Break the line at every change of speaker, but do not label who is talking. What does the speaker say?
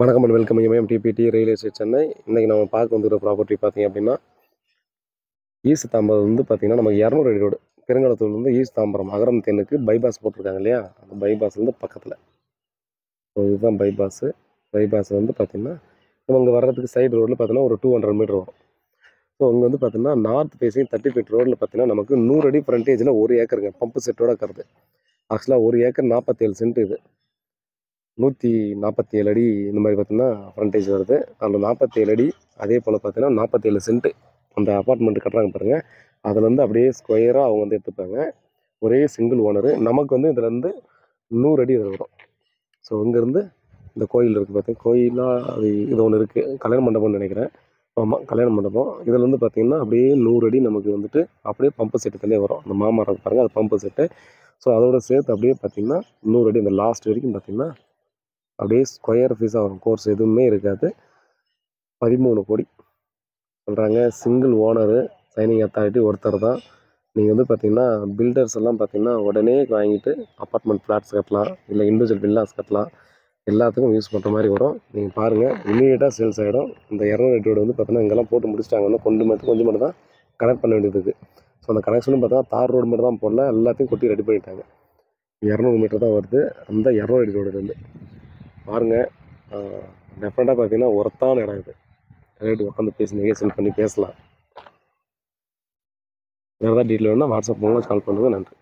வணக்கம் and welcome MTPT real estate Chennai. இன்றைக்கி நம்ம பார்க்க வந்துருக்க ப்ராப்பர்ட்டி பார்த்திங்க அப்படின்னா ஈஸ்ட் தாம்பரம் வந்து பார்த்திங்கன்னா நமக்கு 200 அடி ரோடு பெருங்கலத்தூர்லேருந்து ஈஸ்ட் தாம்பரம் அகரம் தென்னுக்கு பைபாஸ் போட்டிருக்காங்க இல்லையா, அந்த பைபாஸ் வந்து பக்கத்தில். ஸோ இதுதான் பைபாஸு. பைபாஸ் வந்து பார்த்திங்கன்னா நம்ம இங்கே வர்றதுக்கு சைடு ரோடில் பார்த்தீங்கன்னா ஒரு 200 மீட்டர் வரும். ஸோ இங்கே வந்து பார்த்திங்கன்னா நார்த் ஃபேஸிங் 30 ஃபீட் ரோடில் பார்த்திங்கன்னா நமக்கு 100 அடி ஃப்ரண்டேஜில் 1 ஏக்கருங்க பம்பு செட்டோட இருக்கிறது. ஆக்சுவலாக 1 ஏக்கர் 47 சென்ட். இது 147 அடி இந்த மாதிரி பார்த்தீங்கன்னா ஃப்ரண்டேஜ் வருது. அதில் 47 அடி, அதே போல் பார்த்தீங்கன்னா 47 சென்ட்டு அந்த அப்பார்ட்மெண்ட் கட்டுறாங்க பாருங்கள். அதுலேருந்து அப்படியே ஸ்கொயராக அவங்க வந்து எடுத்துப்பாங்க. ஒரே சிங்கிள் ஓனரு. நமக்கு வந்து இதுலேருந்து 100 அடி இதில் வரும். ஸோ இங்கேருந்து இந்த கோயில் இருக்குது பார்த்தீங்கன்னா, கோயிலாக அது இது ஒன்று இருக்குது, கல்யாண மண்டபம்னு நினைக்கிறேன். ஆமாம், கல்யாண மண்டபம். இதில் வந்து பார்த்திங்கன்னா அப்படியே 100 அடி நமக்கு வந்துட்டு அப்படியே பம்பு செட்டுலேயே வரும். அந்த மாமரம் பாருங்கள், அது பம்பு செட்டு. ஸோ அதோட சேர்த்து அப்படியே பார்த்திங்கன்னா 100 அடி இந்த லாஸ்ட் வரைக்கும் பார்த்திங்கன்னா அப்படியே ஸ்கொயர் ஃபீஸாக வரும். கோர்ஸ் எதுவுமே இருக்காது. 13 கோடி சொல்கிறாங்க. சிங்கிள் ஓனரு, சைனிங் அத்தாரிட்டி ஒருத்தர் தான். நீங்கள் வந்து பார்த்திங்கன்னா பில்டர்ஸ் எல்லாம் பார்த்திங்கன்னா உடனே வாங்கிட்டு அப்பார்ட்மெண்ட் ஃப்ளாட்ஸ் கட்டலாம், இல்லை இண்டிவிஜுவல் வில்லாஸ் கட்டலாம், எல்லாத்துக்கும் யூஸ் பண்ணுற மாதிரி வரும். நீங்கள் பாருங்கள், இமீடியட்டாக சேல்ஸ் ஆகிடும். இந்த 200 அடி ரோடு வந்து பார்த்திங்கன்னா இங்கெல்லாம் போட்டு முடிச்சிட்டாங்க. இன்னும் கொஞ்சம் மட்டும் தான் கனெக்ட் பண்ண வேண்டியது இருக்குது. ஸோ அந்த கனெக்ஷனும் பார்த்தா தார் ரோடு மட்டும் தான் போடல, எல்லாத்தையும் கொட்டி ரெடி பண்ணிட்டாங்க. 200 மீட்டர் தான் வருது அந்த 200 அடி ரோடுலேருந்து. பாருங்கள், டெஃபினட்டாக பார்த்தீங்கன்னா ஒர்த்தான இடம் இது. ரேட்டு உட்காந்து பேசி நெகோசியேட் பண்ணி பேசலாம். வேறு ஏதாவது டீட்டெயில் வேணுன்னா வாட்ஸ்அப் மூலம் கால் பண்ணுங்கள். நன்றி.